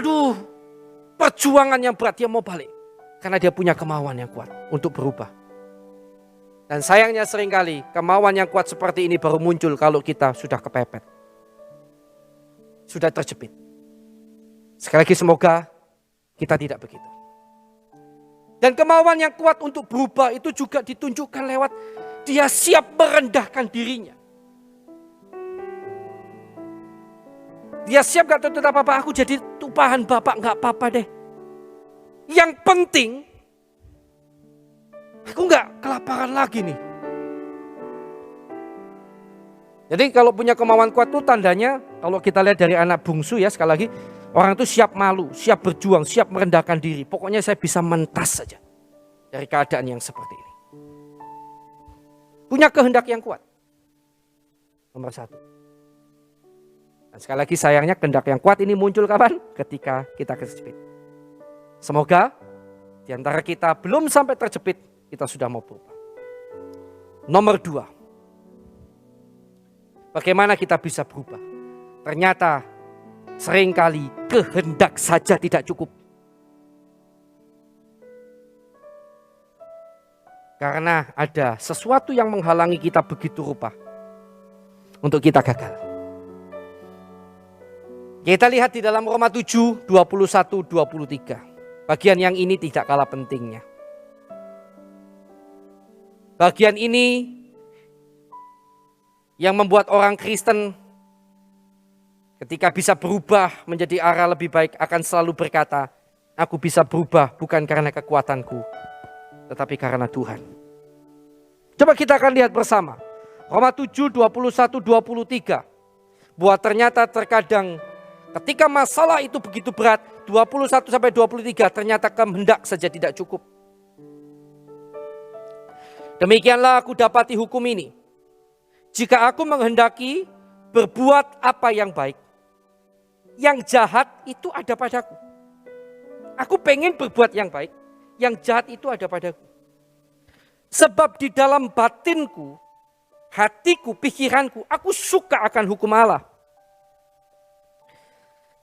perjuangan yang berat. Dia mau balik. Karena dia punya kemauan yang kuat untuk berubah. Dan sayangnya seringkali kemauan yang kuat seperti ini baru muncul kalau kita sudah kepepet. Sudah terjepit. Sekali lagi semoga kita tidak begitu. Dan kemauan yang kuat untuk berubah itu juga ditunjukkan lewat dia siap merendahkan dirinya. Dia siap gak tuntut apa-apa, aku jadi tumpahan bapak gak apa-apa deh. Yang penting aku gak kelaparan lagi nih. Jadi kalau punya kemauan kuat itu tandanya, kalau kita lihat dari anak bungsu ya, sekali lagi, orang itu siap malu, siap berjuang, siap merendahkan diri. Pokoknya saya bisa mentas saja dari keadaan yang seperti ini. Punya kehendak yang kuat. Nomor satu. Dan sekali lagi sayangnya kehendak yang kuat ini muncul kapan? Ketika kita terjepit. Semoga di antara kita belum sampai terjepit, kita sudah mau berubah. Nomor dua. Bagaimana kita bisa berubah? Ternyata seringkali kehendak saja tidak cukup. Karena ada sesuatu yang menghalangi kita begitu rupa untuk kita gagal. Kita lihat di dalam Roma 7, 21-23. Bagian yang ini tidak kalah pentingnya. Bagian ini yang membuat orang Kristen ketika bisa berubah menjadi arah lebih baik akan selalu berkata, aku bisa berubah bukan karena kekuatanku, tetapi karena Tuhan. Coba kita akan lihat bersama. Roma 7, 21, 23. Bahwa ternyata terkadang ketika masalah itu begitu berat, 21 sampai 23 ternyata kehendak saja tidak cukup. Demikianlah aku dapati hukum ini. Jika aku menghendaki berbuat apa yang baik, yang jahat itu ada padaku. Aku pengen berbuat yang baik, yang jahat itu ada padaku. Sebab di dalam batinku, hatiku, pikiranku, aku suka akan hukum Allah.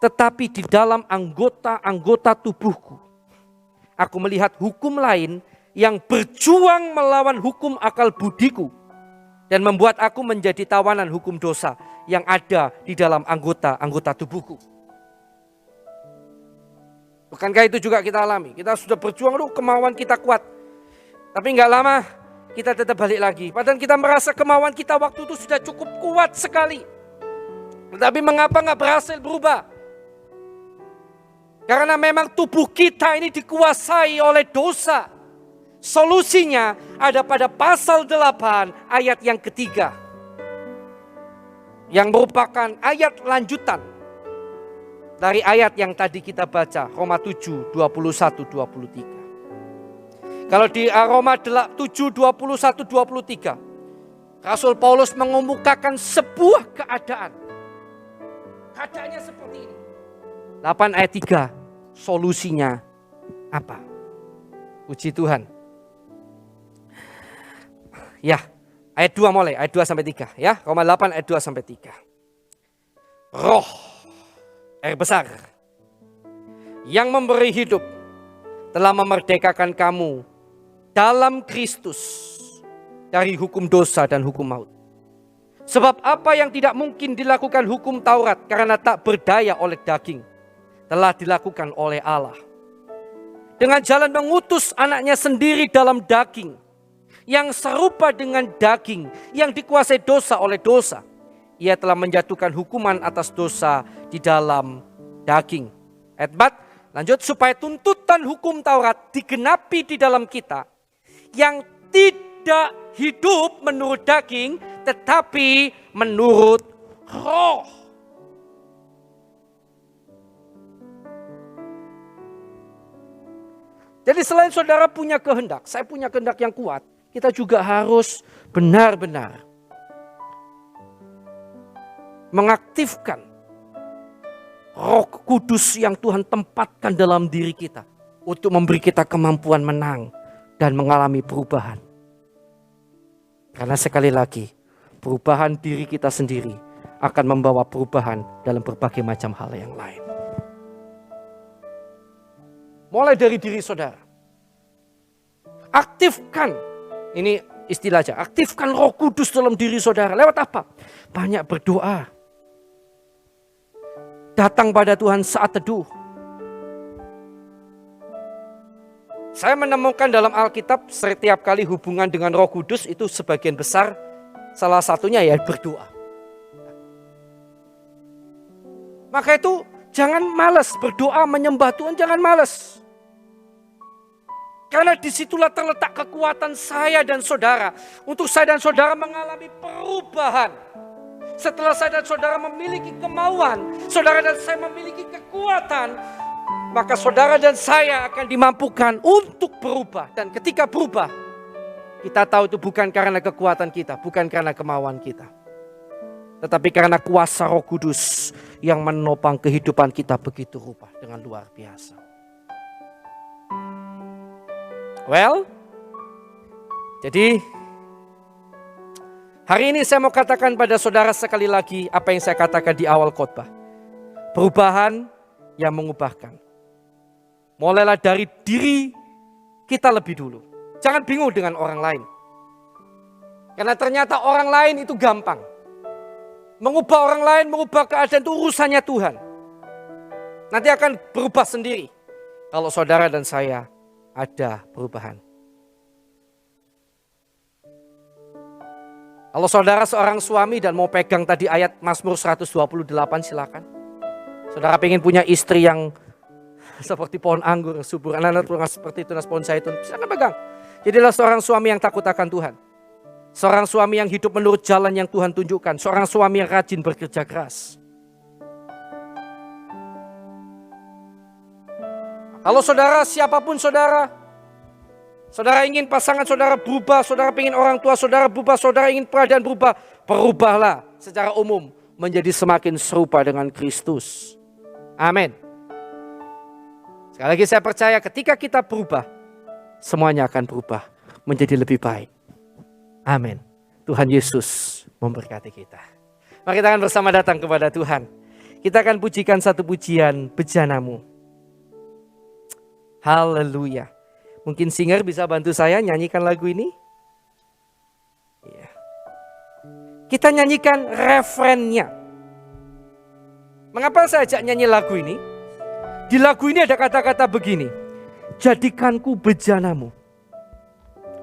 Tetapi di dalam anggota-anggota tubuhku, aku melihat hukum lain yang berjuang melawan hukum akal budiku dan membuat aku menjadi tawanan hukum dosa yang ada di dalam anggota-anggota tubuhku. Bukankah itu juga kita alami? Kita sudah berjuang, kemauan kita kuat. Tapi nggak lama kita tetap balik lagi. Padahal kita merasa kemauan kita waktu itu sudah cukup kuat sekali. Tetapi mengapa nggak berhasil berubah? Karena memang tubuh kita ini dikuasai oleh dosa. Solusinya ada pada pasal 8 ayat yang ketiga. Yang merupakan ayat lanjutan dari ayat yang tadi kita baca. Roma 7, 21, 23. Kalau di Roma 7, 21, 23. Rasul Paulus mengemukakan sebuah keadaan. Keadaannya seperti ini. 8 ayat 3. Solusinya apa? Puji Tuhan. Ya, ayat 2 mulai, ayat 2 sampai 3 ya. Roma 8 ayat 2 sampai 3. Roh, air besar, yang memberi hidup telah memerdekakan kamu dalam Kristus dari hukum dosa dan hukum maut. Sebab apa yang tidak mungkin dilakukan hukum Taurat karena tak berdaya oleh daging, telah dilakukan oleh Allah. Dengan jalan mengutus anaknya sendiri dalam daging, yang serupa dengan daging, yang dikuasai dosa oleh dosa. Ia telah menjatuhkan hukuman atas dosa di dalam daging. Ayat 4, lanjut, supaya tuntutan hukum Taurat digenapi di dalam kita, yang tidak hidup menurut daging, tetapi menurut roh. Jadi selain saudara punya kehendak, saya punya kehendak yang kuat, kita juga harus benar-benar mengaktifkan Roh Kudus yang Tuhan tempatkan dalam diri kita untuk memberi kita kemampuan menang dan mengalami perubahan. Karena sekali lagi, perubahan diri kita sendiri akan membawa perubahan dalam berbagai macam hal yang lain. Mulai dari diri saudara. Aktifkan, ini istilah aja, aktifkan Roh Kudus dalam diri saudara. Lewat apa? Banyak berdoa. Datang pada Tuhan saat teduh. Saya menemukan dalam Alkitab setiap kali hubungan dengan Roh Kudus itu sebagian besar salah satunya ya berdoa. Maka itu jangan malas berdoa menyembah Tuhan, jangan malas. Karena disitulah terletak kekuatan saya dan saudara. Untuk saya dan saudara mengalami perubahan. Setelah saya dan saudara memiliki kemauan, saudara dan saya memiliki kekuatan, maka saudara dan saya akan dimampukan untuk berubah. Dan ketika berubah, kita tahu itu bukan karena kekuatan kita, bukan karena kemauan kita. Tetapi karena kuasa Roh Kudus yang menopang kehidupan kita begitu rupa dengan luar biasa. Well, jadi hari ini saya mau katakan pada saudara sekali lagi apa yang saya katakan di awal khotbah. Perubahan yang mengubahkan. Mulailah dari diri kita lebih dulu. Jangan bingung dengan orang lain. Karena ternyata orang lain itu gampang. Mengubah orang lain, mengubah keadaan itu urusannya Tuhan. Nanti akan berubah sendiri. Kalau saudara dan saya ada perubahan. Kalau saudara seorang suami dan mau pegang tadi ayat Mazmur 128, silakan. Saudara pengen punya istri yang seperti pohon anggur, subur, anak-anak seperti tunas pohon zaitun, silakan pegang. Jadilah seorang suami yang takut akan Tuhan. Seorang suami yang hidup menurut jalan yang Tuhan tunjukkan. Seorang suami yang rajin bekerja keras. Kalau saudara, siapapun saudara, saudara ingin pasangan saudara berubah, saudara ingin orang tua saudara berubah, saudara ingin keadaan berubah, berubahlah secara umum menjadi semakin serupa dengan Kristus. Amin. Sekali lagi saya percaya ketika kita berubah, semuanya akan berubah menjadi lebih baik. Amin. Tuhan Yesus memberkati kita. Mari kita akan bersama datang kepada Tuhan. Kita akan pujikan satu pujian, Bejanamu. Haleluya. Mungkin singer bisa bantu saya nyanyikan lagu ini? Ya. Kita nyanyikan refrennya. Mengapa saya ajak nyanyi lagu ini? Di lagu ini ada kata-kata begini. Jadikanku bejanamu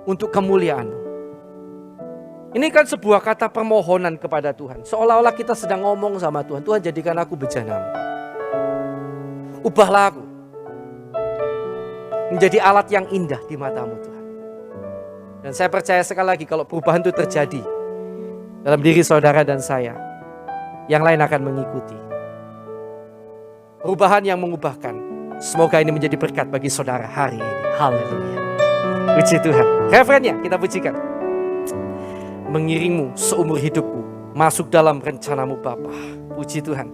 untuk kemuliaan-Mu. Ini kan sebuah kata permohonan kepada Tuhan. Seolah-olah kita sedang ngomong sama Tuhan. Tuhan, jadikan aku bejanamu. Ubahlah aku menjadi alat yang indah di mata-Mu Tuhan. Dan saya percaya sekali lagi kalau perubahan itu terjadi dalam diri saudara dan saya, yang lain akan mengikuti. Perubahan yang mengubahkan. Semoga ini menjadi berkat bagi saudara hari ini. Haleluya. Puji Tuhan. Refrennya kita pujikan. Mengiringmu seumur hidupku, masuk dalam rencanamu Bapa. Puji Tuhan.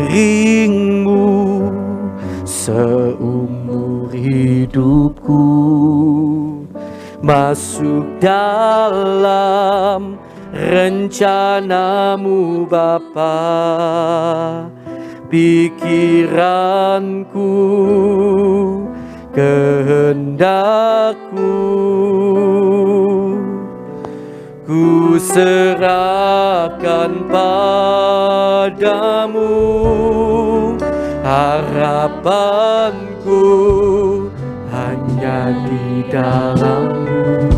Mengiringmu seumur hidupku, masuk dalam rencanamu Bapa. Pikiranku, kehendakku, ku serahkan padamu. Harapanku hanya di dalam-Mu.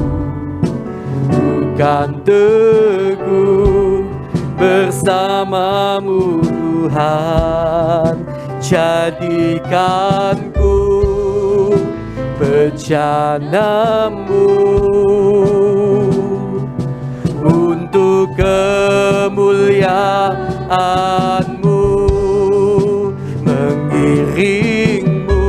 Bukan teguh bersama-Mu Tuhan, jadikanku bejana-Mu untuk kemuliaan-Mu, mengiringmu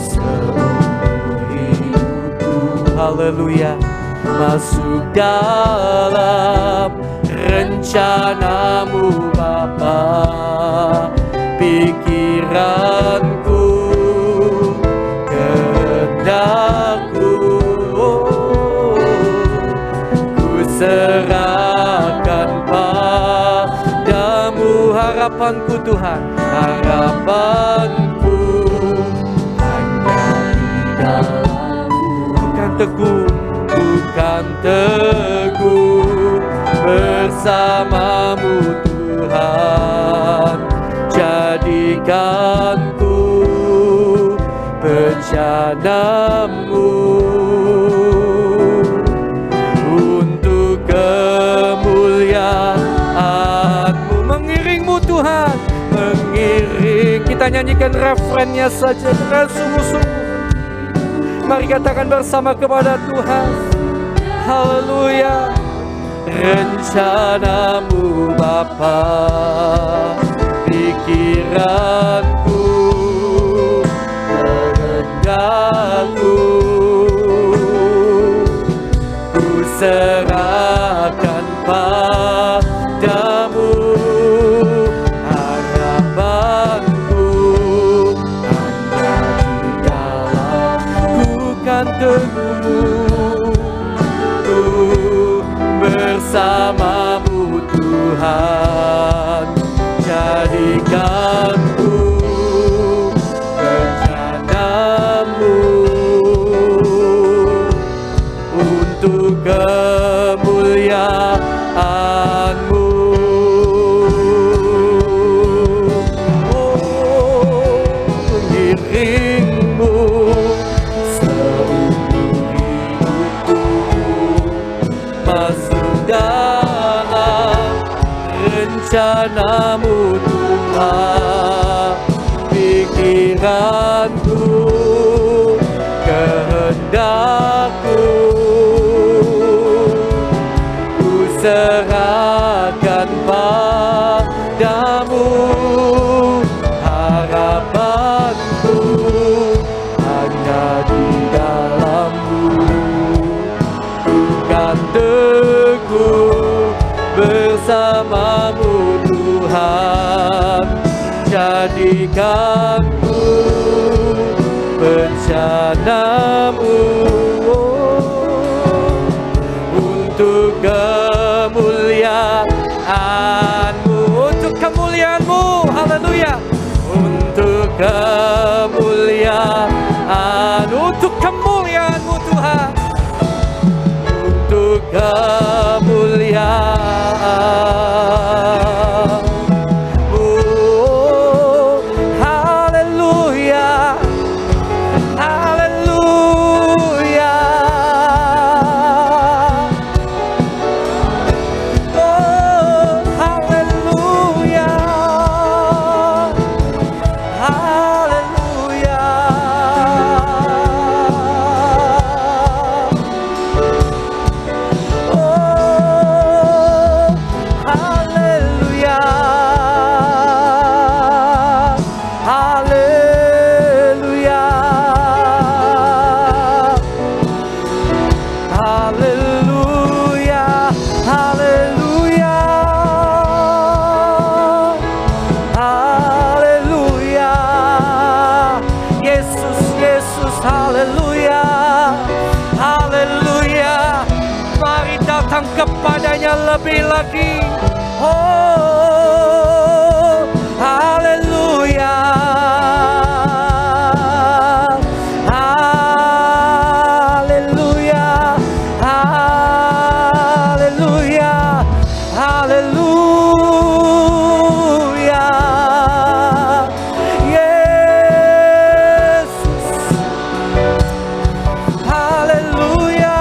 seumur hidupku. Haleluya. Masuk dalam rencana-Mu Bapa. Pikiranku, kehendakku, ku serahkan padamu. Harapanku Tuhan, harapanku hanya di dalam-Mu. Bukan teguh, bukan teguh bersama-Mu Tuhan, jadikanku bejana-Mu untuk kemuliaan-Mu. Mengiringmu Tuhan, mengiring. Kita nyanyikan refrennya saja dengan sungguh-sungguh. Mari katakan bersama kepada Tuhan. Haleluya. Rencana-Mu Bapa, pikiranku, kehendakku, ku serahkan padamu. Harapanku hanya di dalam-Mu. Bukan teguh bersama-Mu Tuhan, jadikanku bejana-Mu untuk kemuliaan-Mu. Oh, mengiringmu Tuhan pikiranku, kehendakku, ku serahkan padamu. Harapanku hanya di dalam-Mu, kan teguh bersama-Mu Tuhan. Jadikanku bencana-Mu untuk kemuliaan-Mu, untuk kemuliaan-Mu, haleluya, untuk kemuliaan, untuk kemuliaan-Mu Tuhan, untuk kemuliaan. Kepadanya lebih lagi. Oh, haleluya, haleluya, haleluya, haleluya. Yesus, haleluya.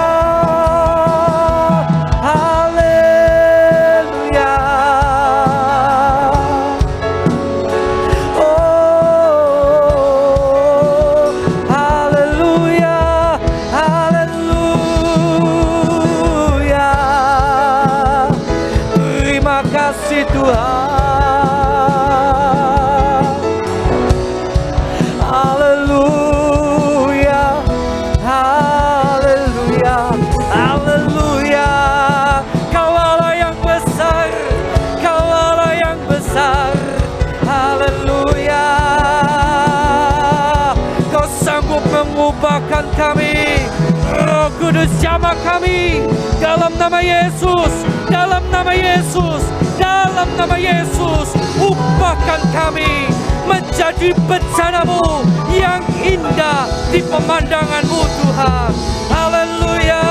Ubahkan kami, Roh Kudus jamah kami dalam nama Yesus, dalam nama Yesus, dalam nama Yesus. Ubahkan kami menjadi bencana-Mu yang indah di pemandangan-Mu Tuhan. Haleluya.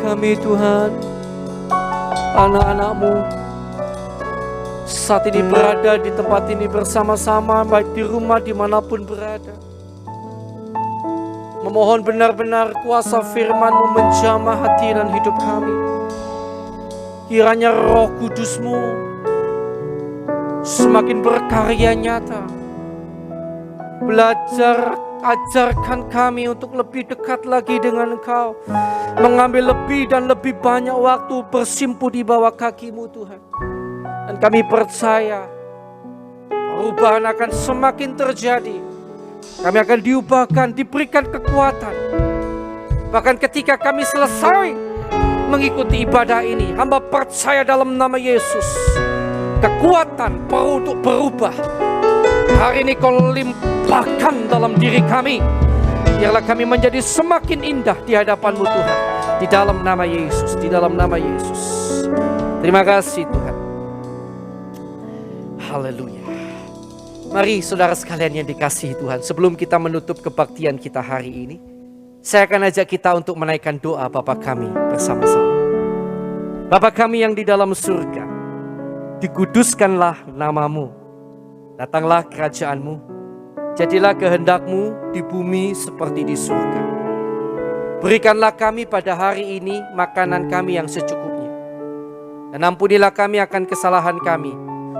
Kami Tuhan, anak-anak-Mu saat ini berada di tempat ini bersama-sama, baik di rumah dimanapun berada. Memohon benar-benar kuasa firman-Mu menjamah hati dan hidup kami. Kiranya Roh Kudus-Mu semakin berkarya nyata. Ajarkan kami untuk lebih dekat lagi dengan Engkau, mengambil lebih dan lebih banyak waktu bersimpu di bawah kaki-Mu Tuhan. Dan kami percaya perubahan akan semakin terjadi. Kami akan diubahkan, diberikan kekuatan. Bahkan ketika kami selesai mengikuti ibadah ini, hamba percaya dalam nama Yesus, kekuatan untuk berubah. Hari ini Kau limpahkan dalam diri kami. Biarlah kami menjadi semakin indah di hadapan-Mu Tuhan. Di dalam nama Yesus, di dalam nama Yesus. Terima kasih Tuhan. Haleluya. Mari saudara sekalian yang dikasihi Tuhan, sebelum kita menutup kebaktian kita hari ini, saya akan ajak kita untuk menaikkan doa Bapa kami bersama-sama. Bapa kami yang di dalam surga, dikuduskanlah nama-Mu, datanglah kerajaan-Mu, jadilah kehendak-Mu di bumi seperti di surga. Berikanlah kami pada hari ini makanan kami yang secukupnya, dan ampunilah kami akan kesalahan kami,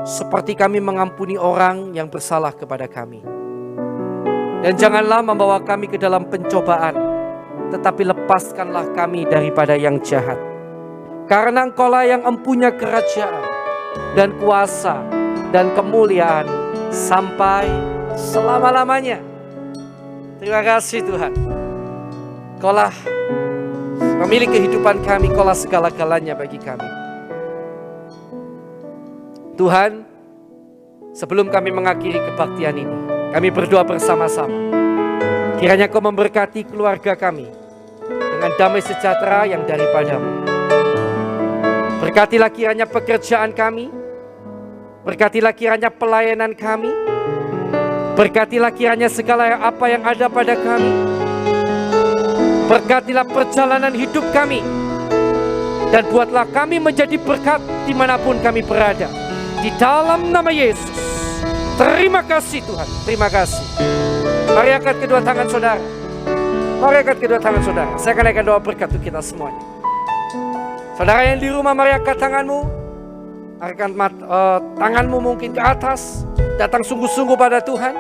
seperti kami mengampuni orang yang bersalah kepada kami. Dan janganlah membawa kami ke dalam pencobaan, tetapi lepaskanlah kami daripada yang jahat. Karena Engkau-lah yang empunya kerajaan dan kuasa dan kemuliaan sampai selama-lamanya. Terima kasih Tuhan. Engkau-lah pemilik kehidupan kami, Engkau-lah segala-galanya bagi kami. Tuhan, sebelum kami mengakhiri kebaktian ini, kami berdoa bersama-sama. Kiranya Kau memberkati keluarga kami dengan damai sejahtera yang daripada-Mu. Berkatilah kiranya pekerjaan kami, berkatilah kiranya pelayanan kami, berkatilah kiranya segala apa yang ada pada kami. Berkatilah perjalanan hidup kami, dan buatlah kami menjadi berkat dimanapun kami berada. Di dalam nama Yesus. Terima kasih Tuhan, terima kasih. Mari angkat kedua tangan saudara. Mari angkat kedua tangan saudara. Saya akan naikkan doa berkat untuk kita semuanya. Saudara yang di rumah, mari angkat tanganmu. Angkat tanganmu mungkin ke atas. Datang sungguh-sungguh pada Tuhan.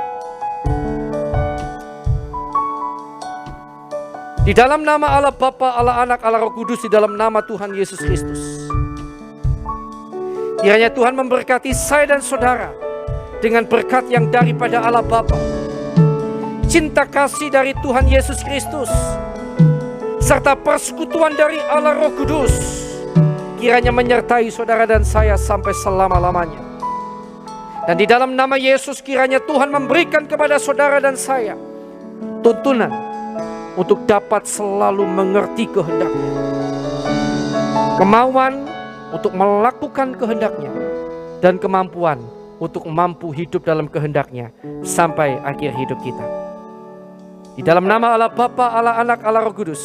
Di dalam nama Allah Bapa, Allah Anak, Allah Roh Kudus, di dalam nama Tuhan Yesus Kristus. Kiranya Tuhan memberkati saya dan saudara dengan berkat yang daripada Allah Bapa, cinta kasih dari Tuhan Yesus Kristus, serta persekutuan dari Allah Roh Kudus, kiranya menyertai saudara dan saya sampai selama-lamanya. Dan di dalam nama Yesus kiranya Tuhan memberikan kepada saudara dan saya tuntunan untuk dapat selalu mengerti kehendak-Nya, kemauan untuk melakukan kehendak-Nya, dan kemampuan untuk mampu hidup dalam kehendak-Nya sampai akhir hidup kita. Di dalam nama Allah Bapa, Allah Anak, Allah Roh Kudus,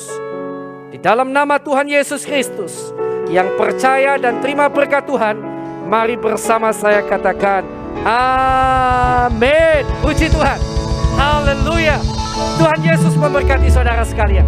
di dalam nama Tuhan Yesus Kristus yang percaya dan terima berkat Tuhan, mari bersama saya katakan amin. Puji Tuhan, haleluya. Tuhan Yesus memberkati saudara sekalian.